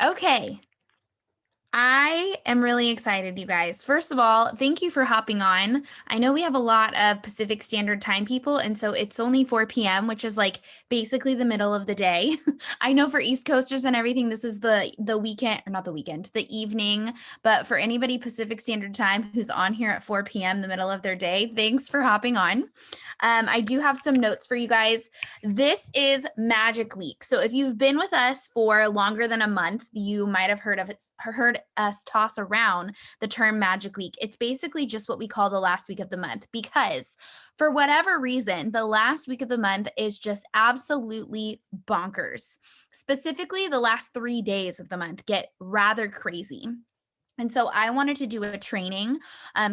Okay. I am really excited, you guys. First of all, thank you for hopping on. I know we have a lot of Pacific Standard Time people, and so it's only 4 p.m., which is like basically the middle of the day. I know for East Coasters and everything, this is the weekend, or not the weekend, the evening. But for anybody Pacific Standard Time who's on here at 4 p.m., the middle of their day, thanks for hopping on. I do have some notes for you guys. This is Magic Week. So if you've been with us for longer than a month, you might have heard us toss around the term Magic Week. It's basically just what we call the last week of the month because for whatever reason, the last week of the month is just absolutely bonkers. Specifically, the last 3 days of the month get rather crazy. And so I wanted to do a training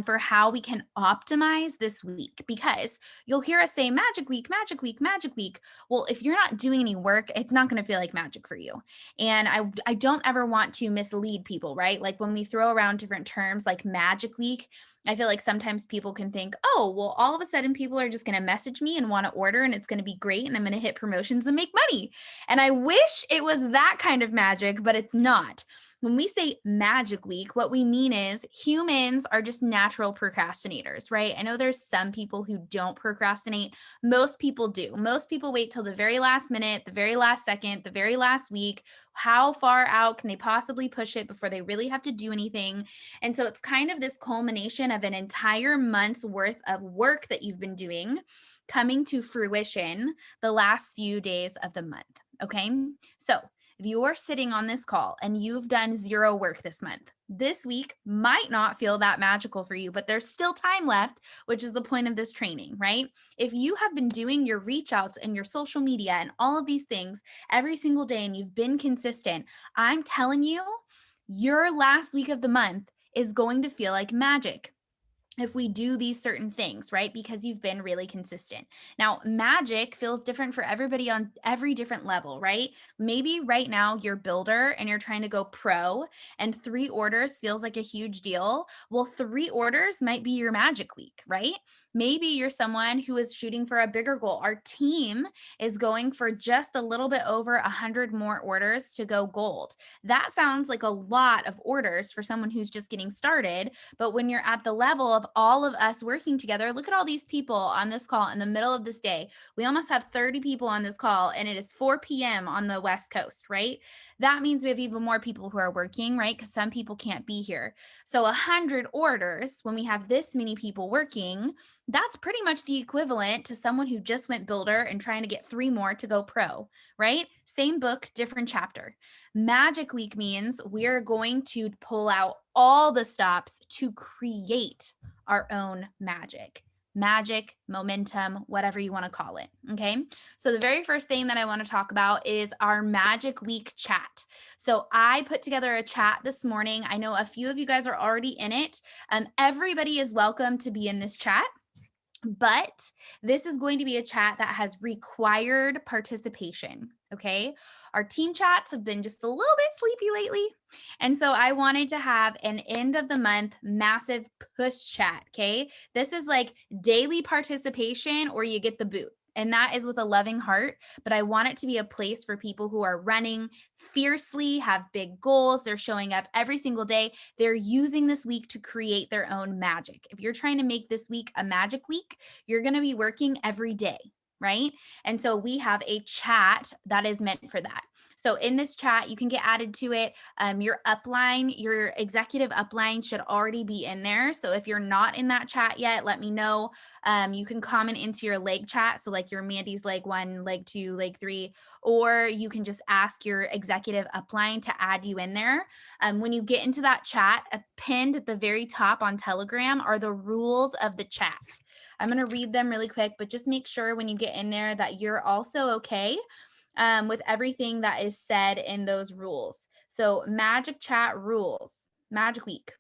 for how we can optimize this week because you'll hear us say Magic Week, Magic Week, Magic Week. Well, if you're not doing any work, it's not going to feel like magic for you. And I don't ever want to mislead people, right? Like when we throw around different terms like Magic Week, I feel like sometimes people can think, oh, well, all of a sudden people are just going to message me and want to order and it's going to be great and I'm going to hit promotions and make money. And I wish it was that kind of magic, but it's not. When we say Magic Week, what we mean is humans are just natural procrastinators, right? I know there's some people who don't procrastinate. Most people do. Most people wait till the very last minute, the very last second, the very last week. How far out can they possibly push it before they really have to do anything? And so it's kind of this culmination of an entire month's worth of work that you've been doing coming to fruition the last few days of the month. Okay. So if you are sitting on this call and you've done zero work this month, this week might not feel that magical for you, but there's still time left, which is the point of this training, right? If you have been doing your reach outs and your social media and all of these things every single day and you've been consistent, I'm telling you, your last week of the month is going to feel like magic if we do these certain things, right? Because you've been really consistent. Now, magic feels different for everybody on every different level, right? Maybe right now you're builder and you're trying to go pro and 3 orders feels like a huge deal. Well, 3 orders might be your magic week, right? Maybe you're someone who is shooting for a bigger goal. Our team is going for just a little bit over 100 more orders to go gold. That sounds like a lot of orders for someone who's just getting started, but when you're at the level of all of us working together, look at all these people on this call in the middle of this day. We almost have 30 people on this call and it is 4 p.m. on the West Coast, right? That means we have even more people who are working, right? Because some people can't be here. So 100 orders, when we have this many people working, that's pretty much the equivalent to someone who just went builder and trying to get 3 more to go pro, right? Same book, different chapter. Magic Week means we're going to pull out all the stops to create our own magic, momentum, whatever you want to call it. Okay. So, the very first thing that I want to talk about is our Magic Week chat. So, I put together a chat this morning. I know a few of you guys are already in it. Everybody is welcome to be in this chat. But this is going to be a chat that has required participation. Okay. Our team chats have been just a little bit sleepy lately. And so I wanted to have an end of the month massive push chat. Okay. This is like daily participation or you get the boot. And that is with a loving heart. But I want it to be a place for people who are running fiercely, have big goals. They're showing up every single day. They're using this week to create their own magic. If you're trying to make this week a magic week, you're going to be working every day. Right. And so we have a chat that is meant for that. So in this chat, you can get added to it. Your upline, your executive upline should already be in there. So if you're not in that chat yet, let me know. You can comment into your leg chat. So like your Mandy's leg 1, leg 2, leg 3, or you can just ask your executive upline to add you in there. When you get into that chat, pinned at the very top on Telegram are the rules of the chat. I'm going to read them really quick, but just make sure when you get in there that you're also okay with everything that is said in those rules. So Magic Chat rules, Magic Week.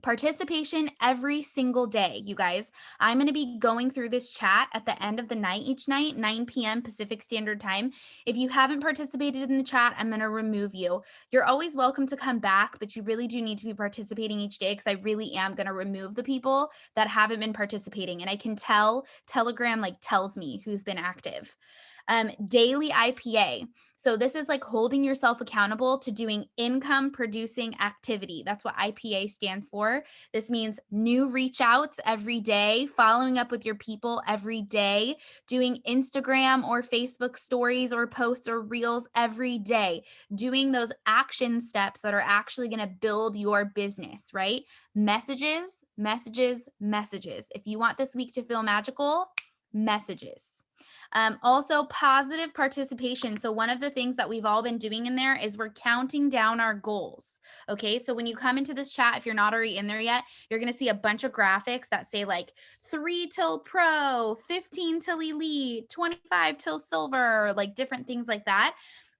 Participation every single day, you guys. I'm going to be going through this chat at the end of the night each night, 9 p.m. Pacific Standard Time. If you haven't participated in the chat, I'm going to remove you. You're always welcome to come back, but you really do need to be participating each day because I really am going to remove the people that haven't been participating. And I can tell Telegram like tells me who's been active. Daily IPA. So this is like holding yourself accountable to doing income producing activity. That's what IPA stands for. This means new reach outs every day, following up with your people every day, doing Instagram or Facebook stories or posts or reels every day, doing those action steps that are actually going to build your business, right? Messages, messages, messages. If you want this week to feel magical, messages. Also, positive participation. So, one of the things that we've all been doing in there is we're counting down our goals. Okay. So, when you come into this chat, if you're not already in there yet, you're going to see a bunch of graphics that say like 3 till pro, 15 till elite, 25 till silver, like different things like that.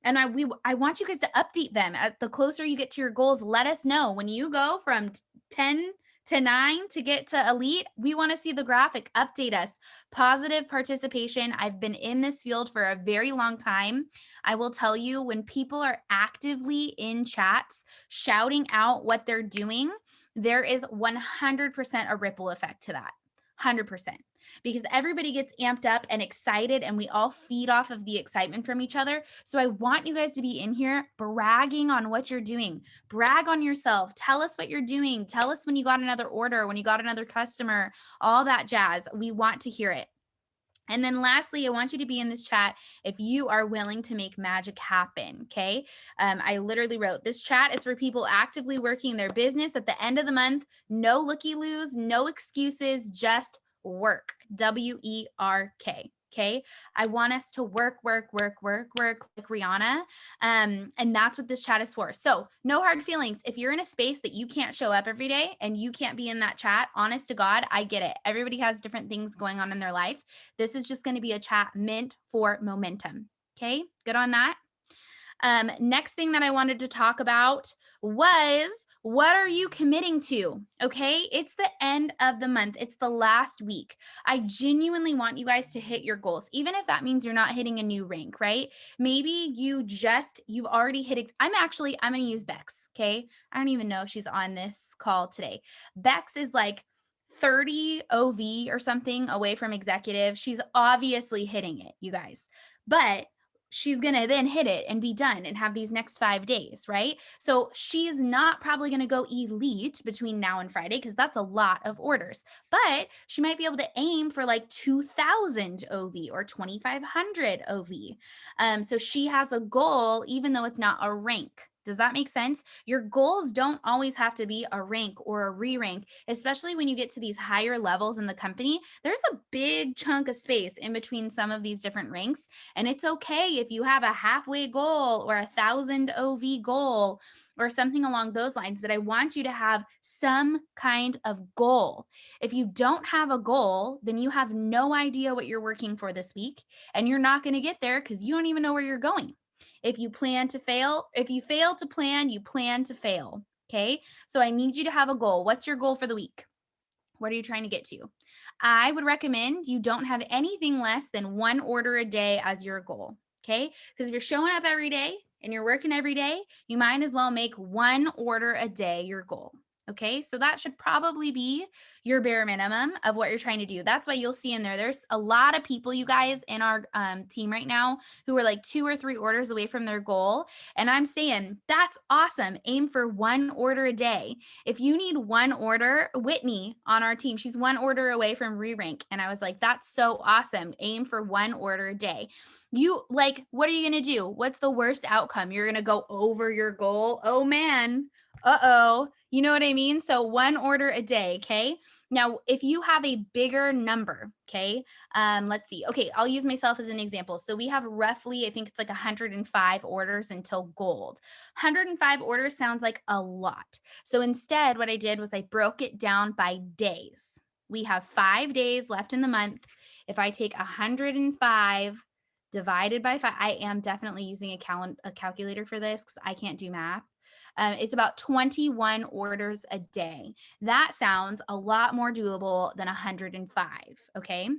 And I want you guys to update them. At the closer you get to your goals, let us know when you go from 10 to 9 to get to elite. We want to see the graphic. Update us. Positive participation. I've been in this field for a very long time. I will tell you, when people are actively in chats shouting out what they're doing, there is 100% a ripple effect to that. 100%, because everybody gets amped up and excited and we all feed off of the excitement from each other. So I want you guys to be in here bragging on what you're doing. Brag on yourself. Tell us what you're doing. Tell us when you got another order, when you got another customer, all that jazz. We want to hear it. And then lastly, I want you to be in this chat if you are willing to make magic happen. Okay. I literally wrote, this chat is for people actively working their business at the end of the month. No looky-loos, no excuses, just work. WERK. Okay. I want us to work like Rihanna. And that's what this chat is for. So no hard feelings. If you're in a space that you can't show up every day and you can't be in that chat, honest to God, I get it. Everybody has different things going on in their life. This is just going to be a chat meant for momentum. Okay. Good on that. Next thing that I wanted to talk about was, what are you committing to? Okay. It's the end of the month. It's the last week. I genuinely want you guys to hit your goals, even if that means you're not hitting a new rank, right? Maybe you've already hit it. I'm going to use Bex. Okay. I don't even know if she's on this call today. Bex is like 30 OV or something away from executive. She's obviously hitting it, you guys, but she's going to then hit it and be done and have these next 5 days, right? So she's not probably going to go elite between now and Friday, because that's a lot of orders, but she might be able to aim for like 2,000 OV or 2,500 OV. So she has a goal, even though it's not a rank. Does that make sense? Your goals don't always have to be a rank or a re-rank, especially when you get to these higher levels in the company. There's a big chunk of space in between some of these different ranks. And it's okay if you have a halfway goal or 1,000 OV goal or something along those lines, but I want you to have some kind of goal. If you don't have a goal, then you have no idea what you're working for this week, and you're not going to get there because you don't even know where you're going. If you fail to plan, you plan to fail. Okay. So I need you to have a goal. What's your goal for the week? What are you trying to get to? I would recommend you don't have anything less than 1 order a day as your goal. Okay. Because if you're showing up every day and you're working every day, you might as well make 1 order a day your goal. Okay. So that should probably be your bare minimum of what you're trying to do. That's why you'll see in there's a lot of people, you guys, in our team right now who are like 2 or 3 orders away from their goal. And I'm saying that's awesome. Aim for 1 order a day. If you need 1 order, Whitney on our team, she's 1 order away from re-rank. And I was like, that's so awesome. Aim for 1 order a day. What are you going to do? What's the worst outcome? You're going to go over your goal. Oh man. Uh-oh. You know what I mean? So 1 order a day. Okay. Now, if you have a bigger number, okay, let's see. Okay, I'll use myself as an example. So we have roughly, I think it's like 105 orders until gold. 105 orders sounds like a lot. So instead, what I did was I broke it down by days. We have 5 days left in the month. If I take 105 divided by 5, I am definitely using a calculator for this because I can't do math. It's about 21 orders a day. That sounds a lot more doable than 105. Okay.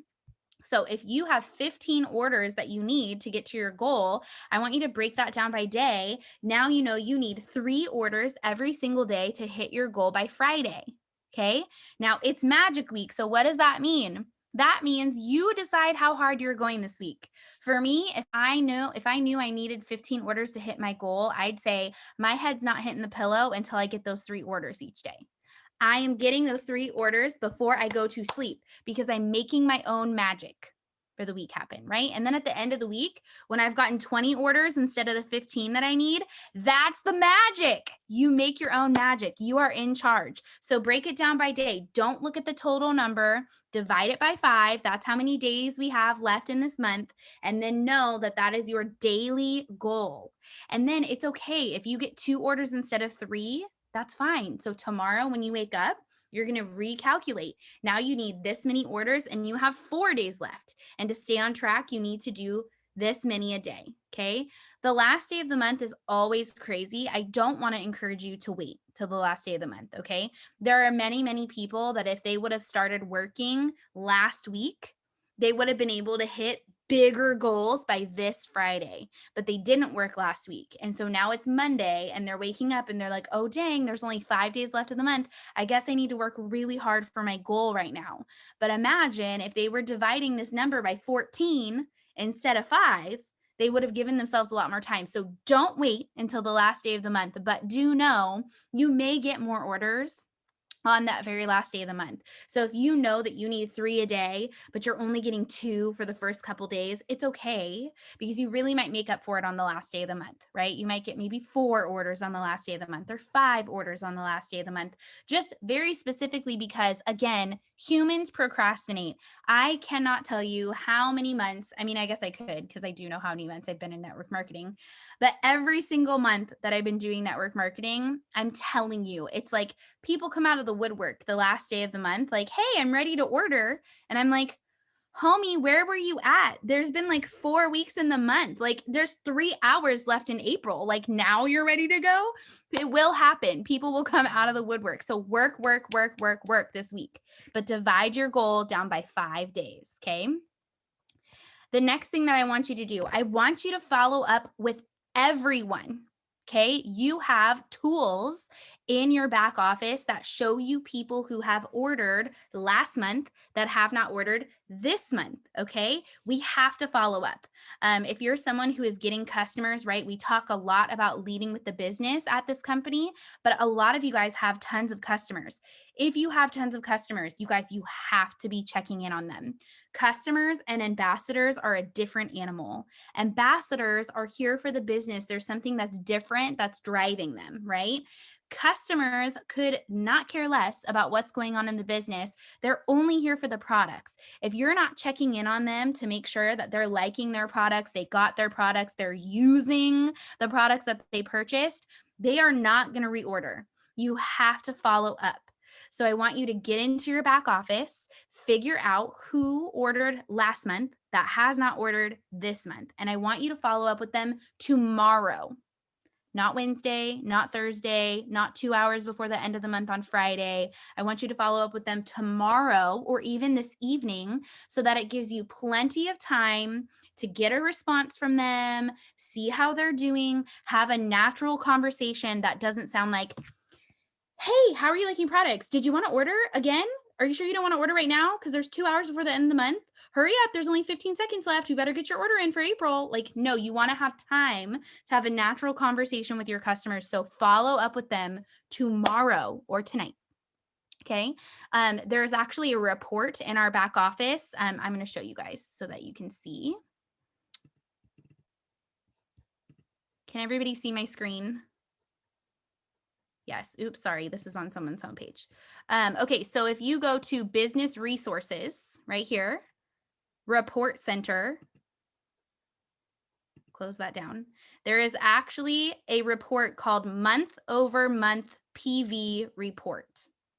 So if you have 15 orders that you need to get to your goal, I want you to break that down by day. Now you know you need 3 orders every single day to hit your goal by Friday. Okay. Now it's magic week. So what does that mean? That means you decide how hard you're going this week. For me, if I knew I needed 15 orders to hit my goal, I'd say my head's not hitting the pillow until I get those 3 orders each day. I am getting those 3 orders before I go to sleep because I'm making my own magic for the week happen, right? And then at the end of the week, when I've gotten 20 orders instead of the 15 that I need, that's the magic. You make your own magic. You are in charge. So break it down by day. Don't look at the total number. Divide it by 5. That's how many days we have left in this month. And then know that that is your daily goal. And then it's okay if you get 2 orders instead of 3. That's fine. So tomorrow when you wake up, you're going to recalculate. Now you need this many orders and you have 4 days left. And to stay on track, you need to do this many a day. Okay. The last day of the month is always crazy. I don't want to encourage you to wait till the last day of the month. Okay. There are many, many people that if they would have started working last week, they would have been able to hit bigger goals by this Friday, but they didn't work last week. And so now it's Monday and they're waking up and they're like, oh, dang, there's only 5 days left of the month. I guess I need to work really hard for my goal right now. But imagine if they were dividing this number by 14 instead of 5, they would have given themselves a lot more time. So don't wait until the last day of the month, but do know you may get more orders on that very last day of the month. So if you know that you need 3 a day, but you're only getting 2 for the first couple days, it's okay because you really might make up for it on the last day of the month, right? You might get maybe 4 orders on the last day of the month or 5 orders on the last day of the month, just very specifically because, again, humans procrastinate. I cannot tell you how many months, I mean, I guess I could because I do know how many months I've been in network marketing, but every single month that I've been doing network marketing, I'm telling you, it's like people come out of the woodwork the last day of the month, like, hey, I'm ready to order. And I'm like, homie, where were you at? There's been like 4 weeks in the month. Like, there's 3 hours left in April. Like, now you're ready to go? It will happen. People will come out of the woodwork. So work this week, but divide your goal down by 5 days. Okay. The next thing that I want you to do, I want you to follow up with everyone. Okay. You have tools in your back office that show you people who have ordered last month that have not ordered this month. Okay. We have to follow up. If you're someone who is getting customers, right? We talk a lot about leading with the business at this company, but a lot of you guys have tons of customers. If you have tons of customers, you guys, you have to be checking in on them. Customers and ambassadors are a different animal. Ambassadors are here for the business. There's something that's different that's driving them, right? Customers could not care less about what's going on in the business. They're only here for the products. If you're not checking in on them to make sure that they're liking their products, they got their products, they're using the products that they purchased, they are not going to reorder. You have to follow up. So I want you to get into your back office, figure out who ordered last month that has not ordered this month. And I want you to follow up with them tomorrow. Not Wednesday, not Thursday, not 2 hours before the end of the month on Friday. I want you to follow up with them tomorrow or even this evening so that it gives you plenty of time to get a response from them, see how they're doing, have a natural conversation that doesn't sound like, hey, how are you liking products? Did you want to order again? Are you sure you don't want to order right now? Because there's 2 hours before the end of the month. Hurry up. There's only 15 seconds left. You better get your order in for April. Like, no, you want to have time to have a natural conversation with your customers. So follow up with them tomorrow or tonight. Okay. There's actually a report in our back office. I'm going to show you guys so that you can see. Can everybody see my screen? Yes. Oops. Sorry. This is on someone's homepage. Okay. So if you go to business resources right here, report center, close that down. There is actually a report called month over month PV report.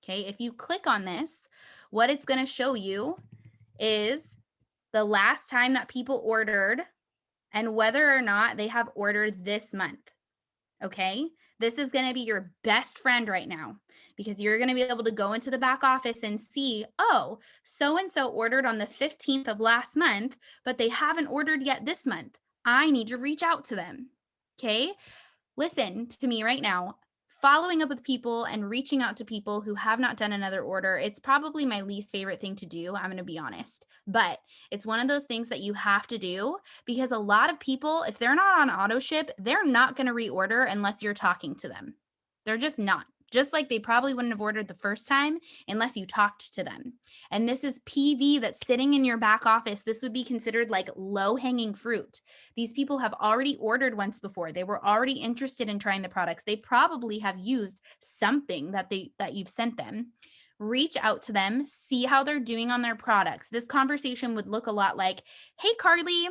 Okay. If you click on this, what it's going to show you is the last time that people ordered and whether or not they have ordered this month. Okay. This is going to be your best friend right now because you're going to be able to go into the back office and see, oh, so-and-so ordered on the 15th of last month, but they haven't ordered yet this month. I need to reach out to them. Okay. Listen to me right now. following up with people and reaching out to people who have not done another order, it's probably my least favorite thing to do. I'm going to be honest, but it's one of those things that you have to do because a lot of people, if they're not on auto ship, they're not going to reorder unless you're talking to them. They're just not. Just like they probably wouldn't have ordered the first time unless you talked to them. And this is PV that's sitting in your back office. This would be considered like low hanging fruit. These people have already ordered once before. They were already interested in trying the products. They probably have used something that you've sent them. Reach out to them, see how they're doing on their products. This conversation would look a lot like, "Hey Carly,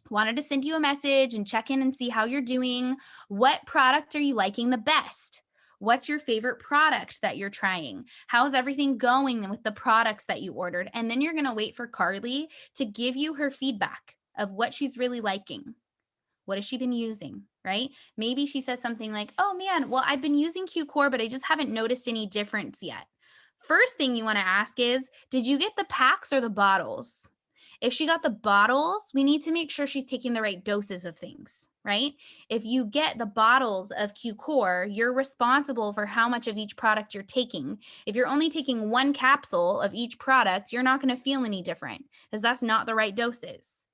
wanted to send you a message and check in and see how you're doing. What product are you liking the best? What's your favorite product that you're trying? How's everything going with the products that you ordered?" And then you're going to wait for Carly to give you her feedback of what she's really liking. What has she been using, right? Maybe she says something like, "Oh man, well, I've been using Q-Core, but I just haven't noticed any difference yet." First thing you want to ask is, did you get the packs or the bottles? If she got the bottles, we need to make sure she's taking the right doses of things, right? If you get the bottles of Q-Core, you're responsible for how much of each product you're taking. If you're only taking one capsule of each product, you're not going to feel any different because that's not the right doses.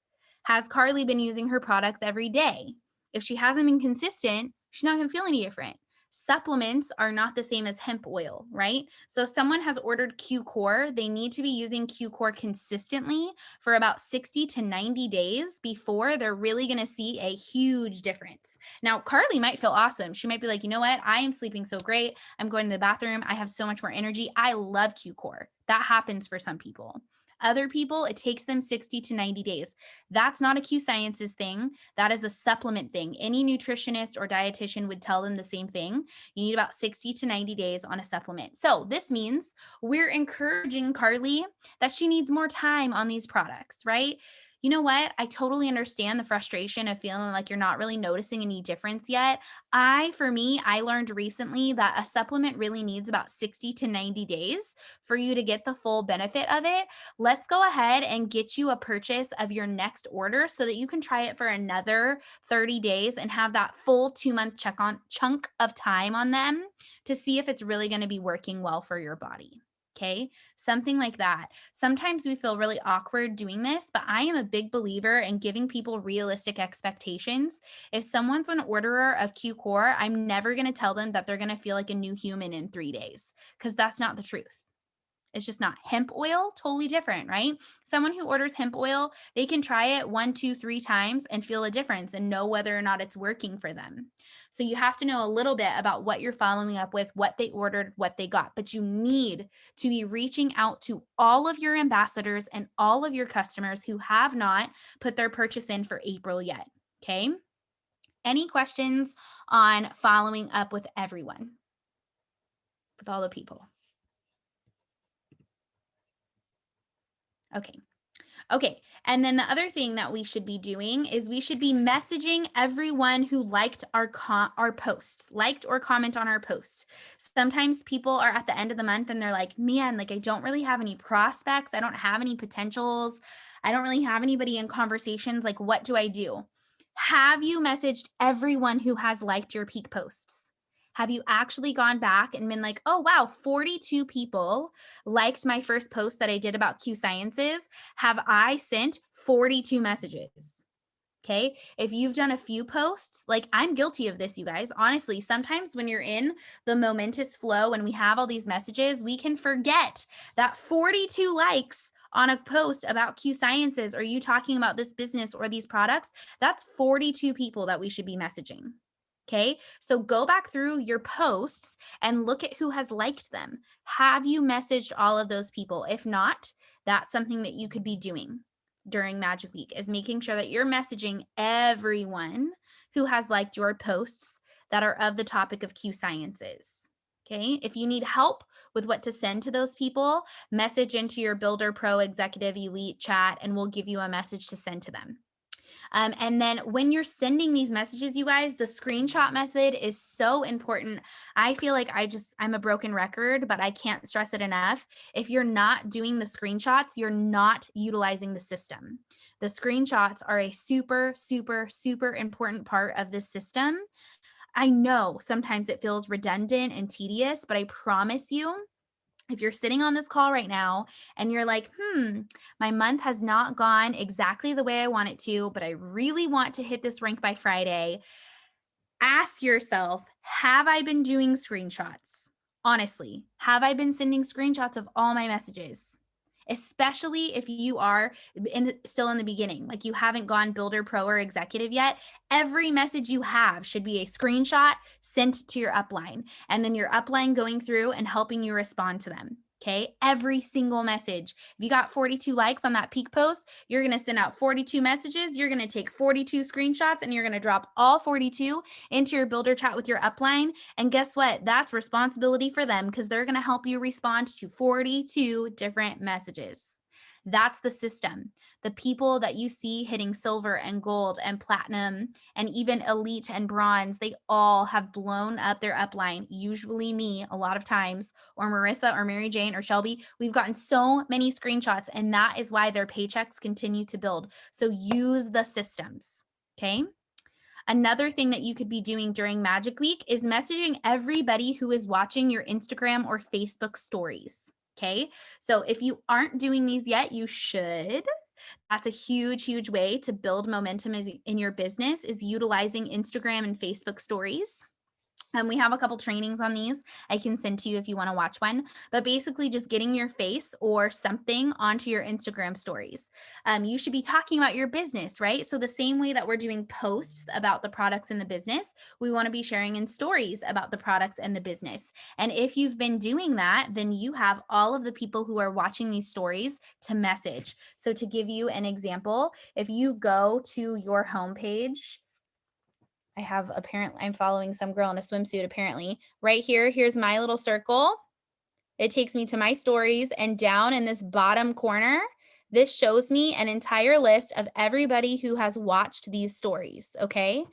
Has Carly been using her products every day? If she hasn't been consistent, she's not going to feel any different. Supplements are not the same as hemp oil, right? So if someone has ordered Q-Core, they need to be using Q-Core consistently for about 60 to 90 days before they're really going to see a huge difference. Now, Carly might feel awesome. She might be like, "You know what? I am sleeping so great. I'm going to the bathroom. I have so much more energy. I love Q-Core." That happens for some people. Other people, it takes them 60 to 90 days. That's not a Q Sciences thing. That is a supplement thing. Any nutritionist or dietitian would tell them the same thing. You need about 60 to 90 days on a supplement. So this means we're encouraging Carly that she needs more time on these products, right? You know what? I totally understand the frustration of feeling like you're not really noticing any difference yet. For me, I learned recently that a supplement really needs about 60 to 90 days for you to get the full benefit of it. Let's go ahead and get you a purchase of your next order so that you can try it for another 30 days and have that full 2-month chunk of time on them to see if it's really going to be working well for your body. Okay, something like that. Sometimes we feel really awkward doing this, but I am a big believer in giving people realistic expectations. If someone's an orderer of Q-Core, I'm never going to tell them that they're going to feel like a new human in 3 days because that's not the truth. It's just not. Hemp oil, totally different, right? Someone who orders hemp oil, they can try it 1, 2, 3 times and feel a difference and know whether or not it's working for them. So you have to know a little bit about what you're following up with, what they ordered, what they got. But you need to be reaching out to all of your ambassadors and all of your customers who have not put their purchase in for April yet. Okay. Any questions on following up with everyone, with all the people? Okay. Okay. And then the other thing that we should be doing is we should be messaging everyone who liked our posts, liked or comment on our posts. Sometimes people are at the end of the month and they're like, "Man, like I don't really have any prospects. I don't have any potentials. I don't really have anybody in conversations. Like, what do I do?" Have you messaged everyone who has liked your peak posts? Have you actually gone back and been like, "Oh, wow, 42 people liked my first post that I did about Q Sciences. Have I sent 42 messages?" Okay. If you've done a few posts, like I'm guilty of this, you guys. Honestly, sometimes when you're in the momentous flow and we have all these messages, we can forget that 42 likes on a post about Q Sciences or you talking about this business or these products, that's 42 people that we should be messaging. Okay. So go back through your posts and look at who has liked them. Have you messaged all of those people? If not, that's something that you could be doing during Magic Week is making sure that you're messaging everyone who has liked your posts that are of the topic of Q Sciences. Okay. If you need help with what to send to those people, message into your Builder Pro Executive Elite chat and we'll give you a message to send to them. And then when you're sending these messages, you guys, the screenshot method is so important. I feel like I'm a broken record, but I can't stress it enough. If you're not doing the screenshots, you're not utilizing the system. The screenshots are a super, super, super important part of this system. I know sometimes it feels redundant and tedious, but I promise you, if you're sitting on this call right now and you're like, my month has not gone exactly the way I want it to, but I really want to hit this rank by Friday, ask yourself, have I been doing screenshots? Honestly, have I been sending screenshots of all my messages? Especially if you are still in the beginning, like you haven't gone builder, pro, or executive yet. Every message you have should be a screenshot sent to your upline, and then your upline going through and helping you respond to them. Okay. Every single message. If you got 42 likes on that peak post, you're going to send out 42 messages. You're going to take 42 screenshots and you're going to drop all 42 into your builder chat with your upline. And guess what? That's responsibility for them because they're going to help you respond to 42 different messages. That's the system. The people that you see hitting silver and gold and platinum and even elite and bronze, they all have blown up their upline. Usually me, a lot of times, or Marissa or Mary Jane or Shelby. We've gotten so many screenshots, and that is why their paychecks continue to build. So use the systems. Okay. Another thing that you could be doing during Magic Week is messaging everybody who is watching your Instagram or Facebook stories. Okay. So if you aren't doing these yet, you should. That's a huge, huge way to build momentum in your business is utilizing Instagram and Facebook stories. We have a couple trainings on these I can send to you if you want to watch one, but basically just getting your face or something onto your Instagram stories. You should be talking about your business, right? So the same way that we're doing posts about the products in the business, we want to be sharing in stories about the products and the business. And if you've been doing that, then you have all of the people who are watching these stories to message. So to give you an example, if you go to your homepage, I'm following some girl in a swimsuit apparently. Right here, here's my little circle. It takes me to my stories, and down in this bottom corner, this shows me an entire list of everybody who has watched these stories, okay?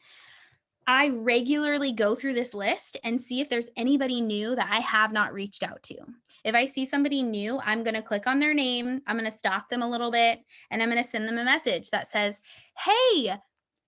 I regularly go through this list and see if there's anybody new that I have not reached out to. If I see somebody new, I'm going to click on their name, I'm going to stalk them a little bit, and I'm going to send them a message that says, "Hey,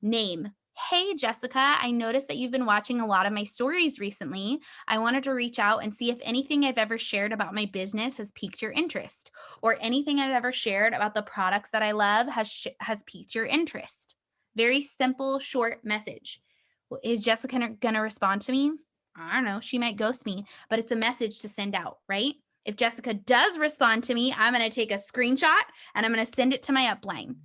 name. Hey, Jessica, I noticed that you've been watching a lot of my stories recently. I wanted to reach out and see if anything I've ever shared about my business has piqued your interest, or anything I've ever shared about the products that I love has piqued your interest." Very simple, short message. Well, is Jessica going to respond to me? I don't know. She might ghost me, but it's a message to send out, right? If Jessica does respond to me, I'm going to take a screenshot and I'm going to send it to my upline.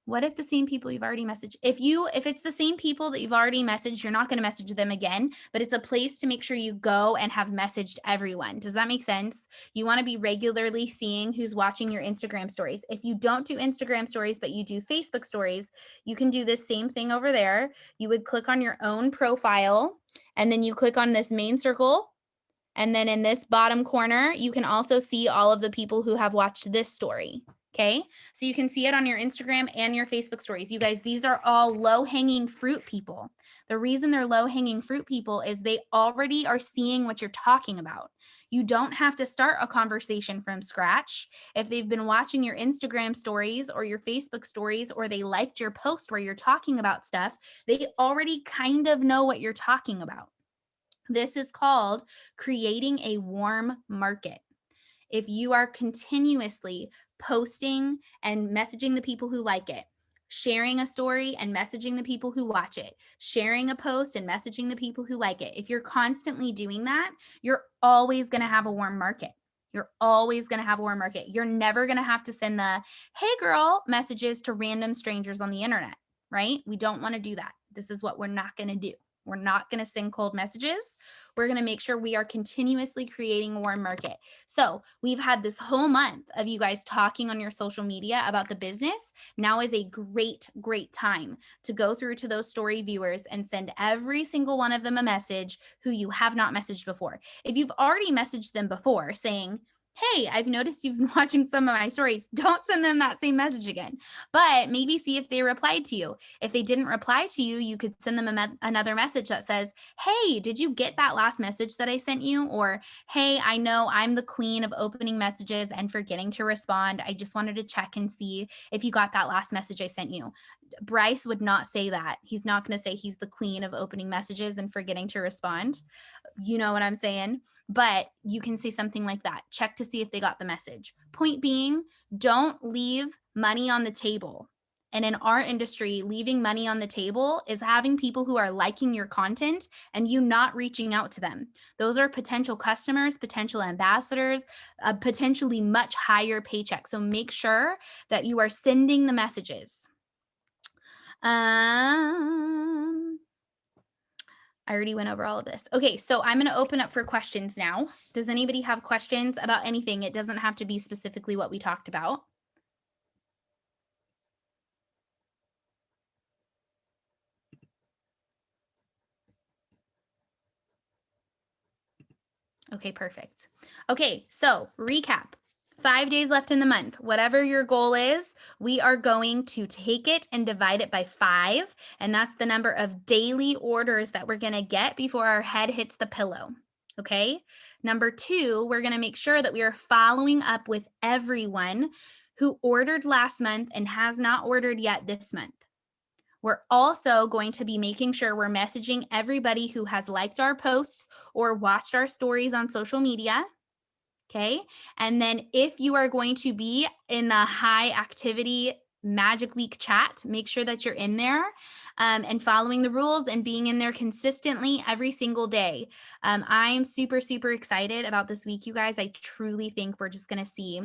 What if the same people you've already messaged, if it's the same people that you've already messaged, you're not going to message them again, but it's a place to make sure you go and have messaged everyone. Does that make sense? You want to be regularly seeing who's watching your Instagram stories. If you don't do Instagram stories, but you do Facebook stories, you can do this same thing over there. You would click on your own profile, and then you click on this main circle. And then in this bottom corner, you can also see all of the people who have watched this story. Okay. So you can see it on your Instagram and your Facebook stories. You guys, these are all low hanging fruit people. The reason they're low hanging fruit people is they already are seeing what you're talking about. You don't have to start a conversation from scratch. If they've been watching your Instagram stories or your Facebook stories, or they liked your post where you're talking about stuff, they already kind of know what you're talking about. This is called creating a warm market. If you are continuously posting and messaging the people who like it, sharing a story and messaging the people who watch it, sharing a post and messaging the people who like it, if you're constantly doing that, you're always going to have a warm market. You're always going to have a warm market. You're never going to have to send the "hey girl" messages to random strangers on the internet, right? We don't want to do that. This is what we're not going to do. We're not going to send cold messages. We're going to make sure we are continuously creating a warm market. So we've had this whole month of you guys talking on your social media about the business. Now is a great, great time to go through to those story viewers and send every single one of them a message who you have not messaged before. If you've already messaged them before saying, hey, I've noticed you've been watching some of my stories. Don't send them that same message again, but maybe see if they replied to you. If they didn't reply to you, you could send them another message that says, hey, did you get that last message that I sent you? Or, hey, I know I'm the queen of opening messages and forgetting to respond. I just wanted to check and see if you got that last message I sent you. Bryce would not say that. He's not going to say he's the queen of opening messages and forgetting to respond. You know what I'm saying? But you can say something like that. Check to see if they got the message. Point being, don't leave money on the table. And in our industry, leaving money on the table is having people who are liking your content and you not reaching out to them. Those are potential customers, potential ambassadors, a potentially much higher paycheck. So make sure that you are sending the messages. I already went over all of this. Okay, so I'm going to open up for questions now. Does anybody have questions about anything? It doesn't have to be specifically what we talked about. Okay, perfect. Okay, so recap. 5 days left in the month. Whatever your goal is, we are going to take it and divide it by 5. And that's the number of daily orders that we're going to get before our head hits the pillow. Okay. Number 2, we're going to make sure that we are following up with everyone who ordered last month and has not ordered yet this month. We're also going to be making sure we're messaging everybody who has liked our posts or watched our stories on social media. Okay. And then if you are going to be in the high activity Magic Week chat, make sure that you're in there and following the rules and being in there consistently every single day. I'm super, super excited about this week, you guys. I truly think we're just going to see.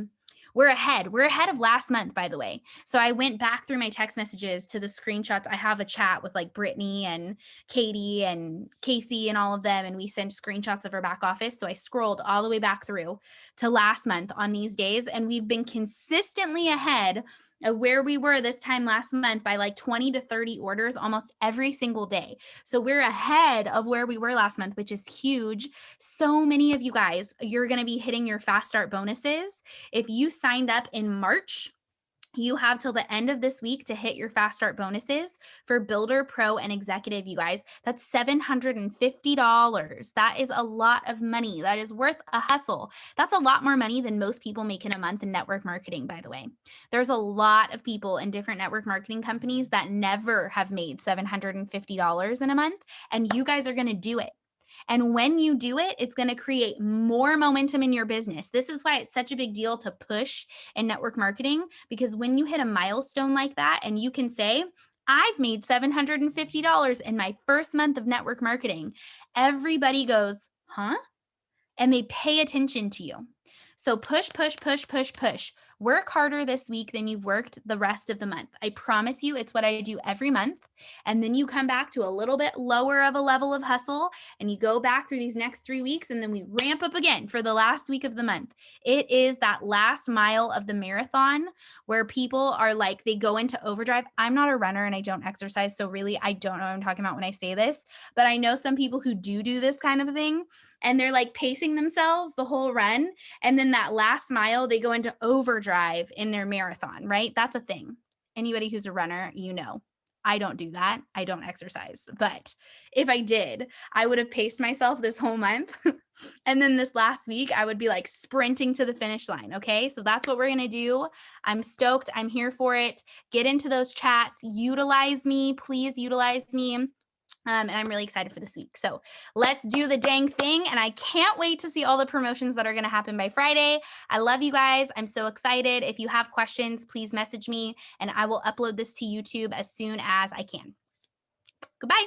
We're ahead. We're ahead of last month, by the way. So I went back through my text messages to the screenshots. I have a chat with like Brittany and Katie and Casey and all of them, and we send screenshots of our back office. So I scrolled all the way back through to last month on these days, and we've been consistently ahead of where we were this time last month by like 20 to 30 orders almost every single day. So we're ahead of where we were last month, which is huge. So many of you guys, you're going to be hitting your fast start bonuses. If you signed up in March, you have till the end of this week to hit your fast start bonuses for Builder, Pro, and Executive, you guys. That's $750. That is a lot of money. That is worth a hustle. That's a lot more money than most people make in a month in network marketing, by the way. There's a lot of people in different network marketing companies that never have made $750 in a month, and you guys are going to do it. And when you do it, it's going to create more momentum in your business. This is why it's such a big deal to push in network marketing, because when you hit a milestone like that and you can say, I've made $750 in my first month of network marketing, everybody goes, huh? And they pay attention to you. So push, push, push, push, push. Work harder this week than you've worked the rest of the month. I promise you, it's what I do every month. And then you come back to a little bit lower of a level of hustle and you go back through these next 3 weeks and then we ramp up again for the last week of the month. It is that last mile of the marathon where people are like, they go into overdrive. I'm not a runner and I don't exercise. So really, I don't know what I'm talking about when I say this, but I know some people who do this kind of thing and they're like pacing themselves the whole run. And then that last mile, they go into overdrive in their marathon, right? That's a thing. Anybody who's a runner, you know. I don't do that. I don't exercise. But if I did, I would have paced myself this whole month. And then this last week, I would be like sprinting to the finish line. Okay. So that's what we're going to do. I'm stoked. I'm here for it. Get into those chats. Utilize me. Please utilize me. And I'm really excited for this week. So let's do the dang thing. And I can't wait to see all the promotions that are going to happen by Friday. I love you guys. I'm so excited. If you have questions, please message me and I will upload this to YouTube as soon as I can. Goodbye.